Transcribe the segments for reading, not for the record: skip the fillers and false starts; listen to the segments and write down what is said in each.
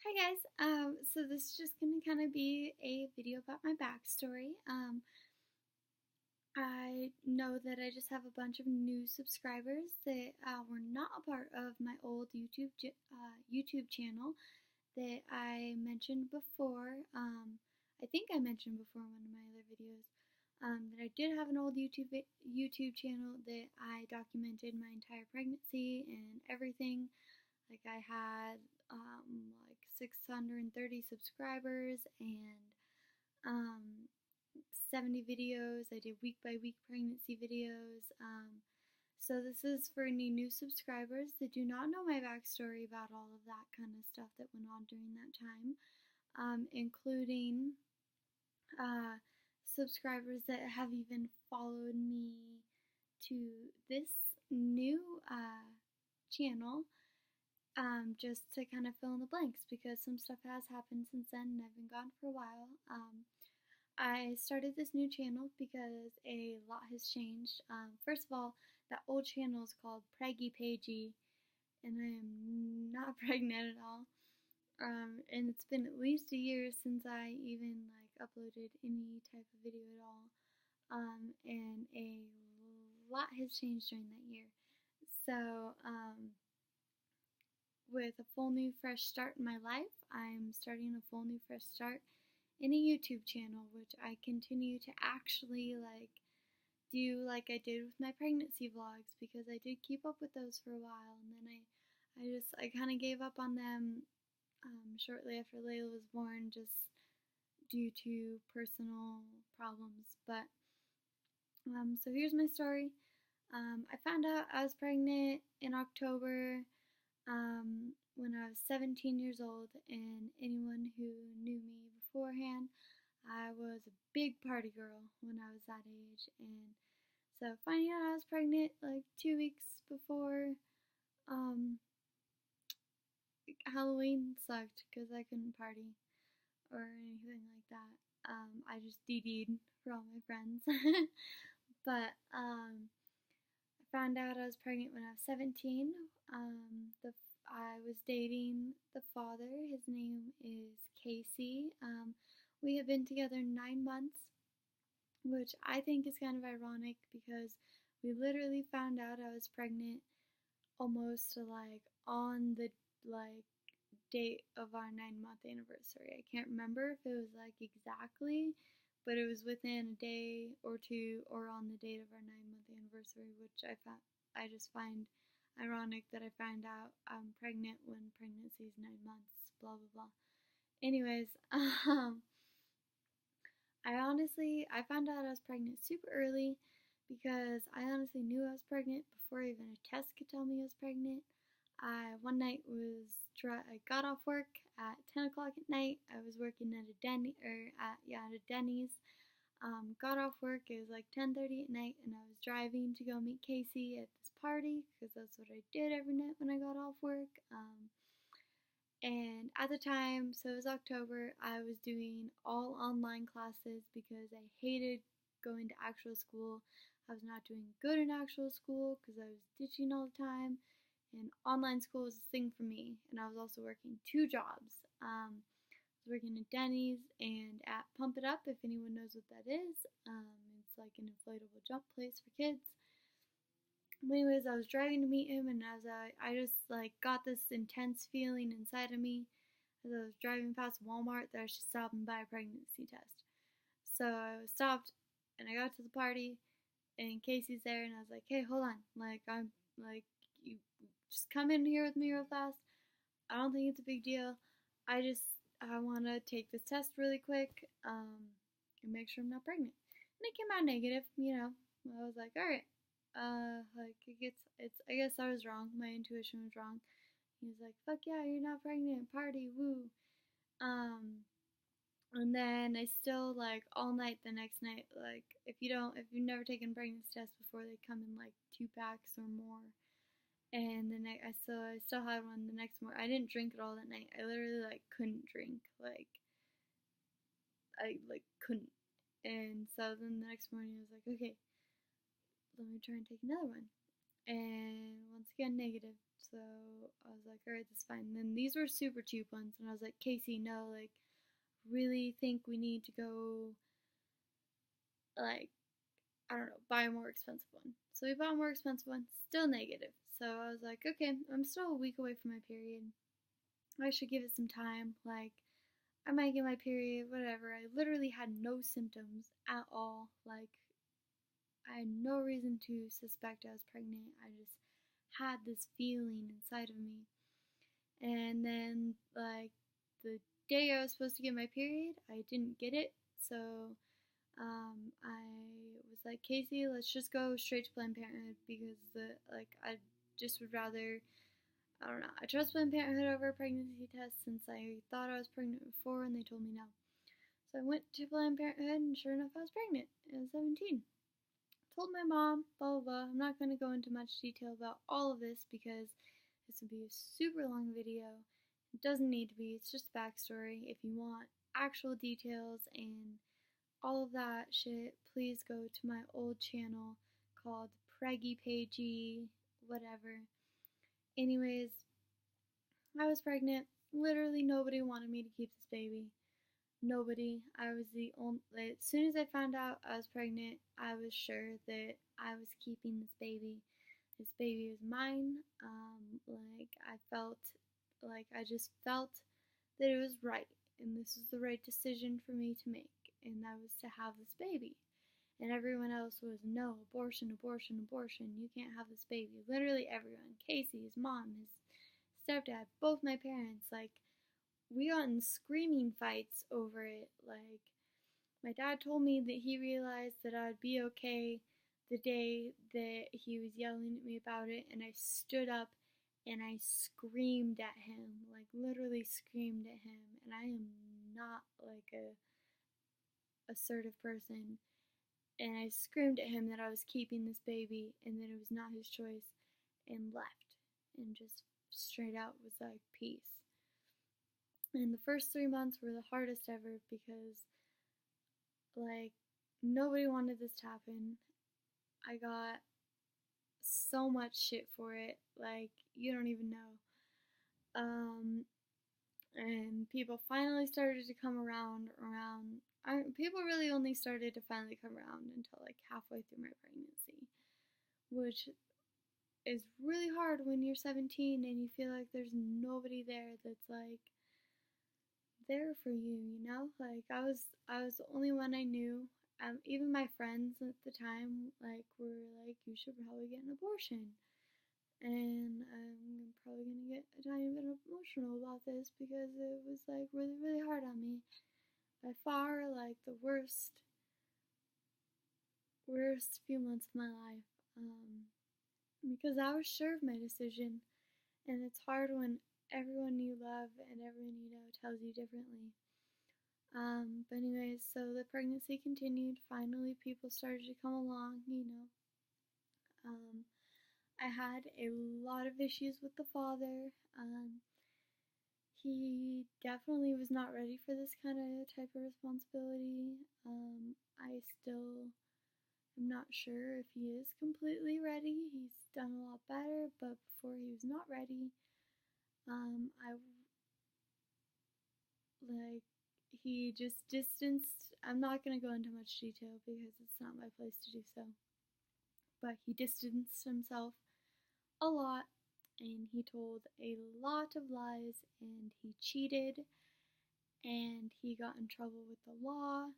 Hi guys. So this is just gonna kind of be a video about my backstory. I know that I just have a bunch of new subscribers that were not a part of my old YouTube channel that I mentioned before. I think I mentioned before in one of my other videos that I did have an old YouTube channel that I documented my entire pregnancy and everything. Like I had like 630 subscribers and um, 70 videos. I did week by week pregnancy videos. So this is for any new subscribers that do not know my backstory about all of that kind of stuff that went on during that time, including uh, subscribers that have even followed me to this new channel, just to kind of fill in the blanks because some stuff has happened since then and I've been gone for a while. I started this new channel because a lot has changed. First of all, that old channel is called Preggy Pagey, and I am not pregnant at all. And it's been at least a year since I even like uploaded any type of video at all. And a lot has changed during that year. So, with a full new fresh start in my life, I'm starting a full new fresh start in a YouTube channel, which I continue to actually do like I did with my pregnancy vlogs because I did keep up with those for a while, and then I kind of gave up on them shortly after Layla was born, just due to personal problems. But so here's my story. I found out I was pregnant in October, when I was 17 years old, and anyone who knew me beforehand, I was a big party girl when I was that age. And so finding out I was pregnant like 2 weeks before um, Halloween sucked because I couldn't party or anything like that. I just DD'd for all my friends. But I found out I was pregnant when I was 17. I was dating the father. His name is Casey. We have been together 9 months, which I think is kind of ironic because we literally found out I was pregnant almost like on the like date of our 9 month anniversary. I can't remember if it was like exactly, but it was within a day or two or on the date of our 9 month anniversary, which I just find ironic that I find out I'm pregnant when pregnancy is 9 months, blah blah blah. Anyways, I found out I was pregnant super early because I honestly knew I was pregnant before even a test could tell me I was pregnant. One night I got off work at 10 o'clock at night. I was working at a Denny's. Got off work. It was like 10:30 at night, and I was driving to go meet Casey at this party because that's what I did every night when I got off work. And at the time, so it was October, I was doing all online classes because I hated going to actual school. I was not doing good in actual school because I was ditching all the time. And online school was a thing for me. And I was also working two jobs. I was working at Denny's and at Pump It Up, if anyone knows what that is. It's like an inflatable jump place for kids. But anyways, I was driving to meet him, and I just like got this intense feeling inside of me as I was driving past Walmart that I should stop and buy a pregnancy test. So I stopped, and I got to the party, and Casey's there, and I was like, "Hey, hold on! Like I'm like you just come in here with me real fast. I don't think it's a big deal. I want to take this test really quick, and make sure I'm not pregnant." And it came out negative, you know. I was like, all right, like I guess I was wrong. My intuition was wrong. He was like, fuck yeah, you're not pregnant, party, woo. Um, and then I still like all night the next night. Like if you've never taken pregnancy tests before, they come in like 2 packs or more. And then I still had one the next morning. I didn't drink it all that night. I literally like couldn't drink. Like I like couldn't. And so then the next morning I was like, okay, let me try and take another one. And once again, negative. So I was like, alright, that's fine. And then these were super cheap ones, and I was like, Casey, no, like, really think we need to go, like, I don't know, buy a more expensive one. So we bought a more expensive one, still negative. So I was like, okay, I'm still a week away from my period. I should give it some time. Like, I might get my period, whatever. I literally had no symptoms at all. Like, I had no reason to suspect I was pregnant. I just had this feeling inside of me. And then, like, the day I was supposed to get my period, I didn't get it. So, I was like, Casey, let's just go straight to Planned Parenthood because I just would rather, I don't know, I trust Planned Parenthood over a pregnancy test since I thought I was pregnant before and they told me no. So I went to Planned Parenthood and sure enough I was pregnant. I was 17. Told my mom, blah blah blah. I'm not going to go into much detail about all of this because this would be a super long video. It doesn't need to be, it's just a backstory. If you want actual details and all of that shit, please go to my old channel called Preggy Pagey, whatever. Anyways, I was pregnant. Literally nobody wanted me to keep this baby. Nobody. I was the only. As soon as I found out I was pregnant, I was sure that I was keeping this baby. This baby was mine. I just felt that it was right, and this was the right decision for me to make, and that was to have this baby. And everyone else was, no, abortion, abortion, abortion. You can't have this baby. Literally everyone. Casey, his mom, his stepdad, both my parents. Like, we got in screaming fights over it. Like, my dad told me that he realized that I'd be okay the day that he was yelling at me about it, and I stood up and I screamed at him, like literally screamed at him. And I am not like a assertive person. And I screamed at him that I was keeping this baby and that it was not his choice, and left and just straight out was like, peace. And the first 3 months were the hardest ever because, like, nobody wanted this to happen. I got so much shit for it, like, you don't even know. And people finally started to come around. People really only started to finally come around until like halfway through my pregnancy, which is really hard when you're 17 and you feel like there's nobody there that's like there for you, you know? Like, I was the only one I knew. Even my friends at the time like were like, you should probably get an abortion. And I'm probably gonna get a tiny bit emotional about this because it was like really, really hard on me. By far, like the worst few months of my life. Because I was sure of my decision, and it's hard when everyone you love and everyone you know tells you differently. But anyways, so the pregnancy continued. Finally, people started to come along, you know. I had a lot of issues with the father. He definitely was not ready for this kind of type of responsibility. I still am not sure if he is completely ready. He's done a lot better, but before he was not ready. He just distanced. I'm not going to go into much detail because it's not my place to do so. But he distanced himself a lot, and he told a lot of lies, and he cheated, and he got in trouble with the law,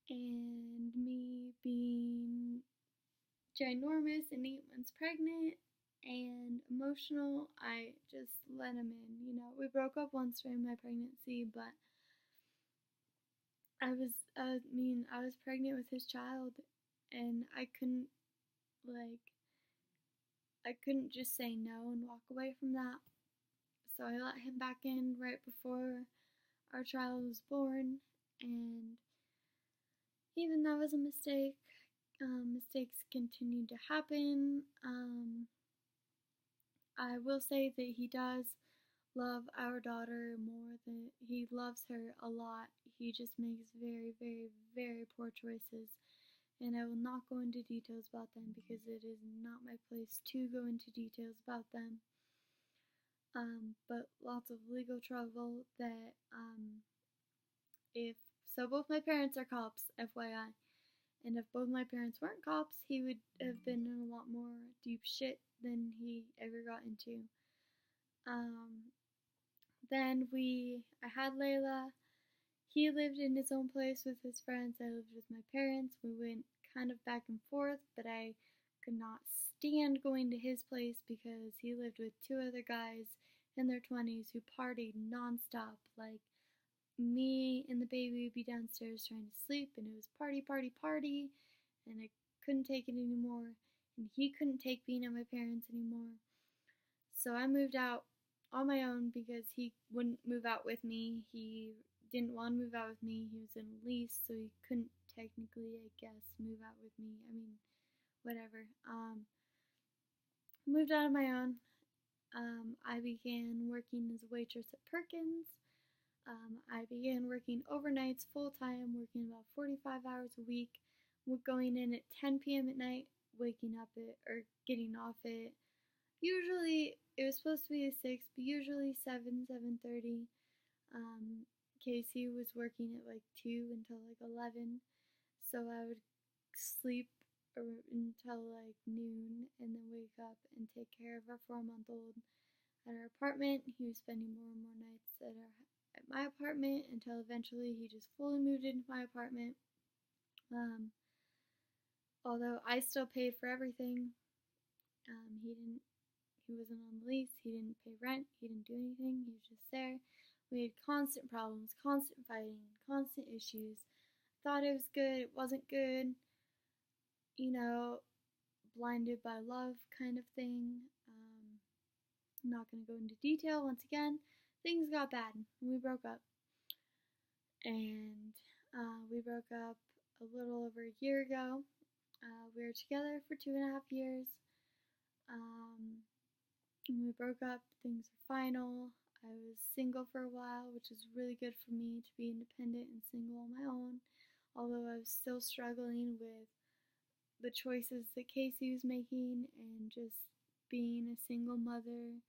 and me being ginormous and 8 months pregnant and emotional, I just let him in. You know, we broke up once during my pregnancy, but I was pregnant with his child, and I couldn't just say no and walk away from that. So I let him back in right before our child was born, and even that was a mistake. Mistakes continued to happen. I will say that he does love our daughter more than he loves her a lot. He just makes very, very, very poor choices. And I will not go into details about them because it is not my place to go into details about them. but lots of legal trouble that, if, so both my parents are cops, FYI, and if both my parents weren't cops, he would have been in a lot more deep shit than he ever got into. Then I had Layla. He lived in his own place with his friends. I lived with my parents. We went kind of back and forth, but I could not stand going to his place because he lived with two other guys in their 20s who partied nonstop. Like, me and the baby would be downstairs trying to sleep, and it was party, party, party, and I couldn't take it anymore. And he couldn't take being at my parents' anymore. So I moved out on my own because he wouldn't move out with me. He didn't want to move out with me. He was in a lease, so he couldn't technically, I guess, move out with me. I mean, whatever. Moved out on my own. I began working as a waitress at Perkins. I began working overnights full time, working about 45 hours a week, going in at 10 p.m. at night, waking up at, or getting off at, usually, it was supposed to be at 6, but usually 7:30. Casey was working at like 2 until like 11, so I would sleep until like noon and then wake up and take care of our 4-month-old at our apartment. He was spending more and more nights at my apartment until eventually he just fully moved into my apartment. Although I still paid for everything. He wasn't on the lease, he didn't pay rent, he didn't do anything, he was just there. We had constant problems, constant fighting, constant issues. Thought it was good, it wasn't good, blinded by love kind of thing. I'm not going to go into detail once again. Things got bad, and we broke up. And we broke up a little over a year ago. We were together for 2.5 years. When we broke up, things were final. I was single for a while, which was really good for me to be independent and single on my own, although I was still struggling with the choices that Casey was making and just being a single mother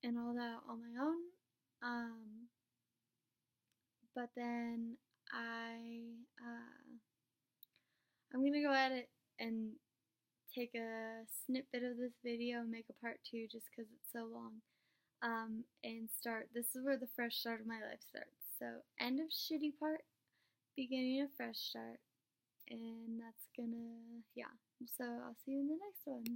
and all that on my own. But then I'm gonna go at it and take a snippet of this video and make a part 2 just because it's so long. And this is where the fresh start of my life starts. So, end of shitty part, beginning of fresh start. And that's gonna, yeah. So, I'll see you in the next one.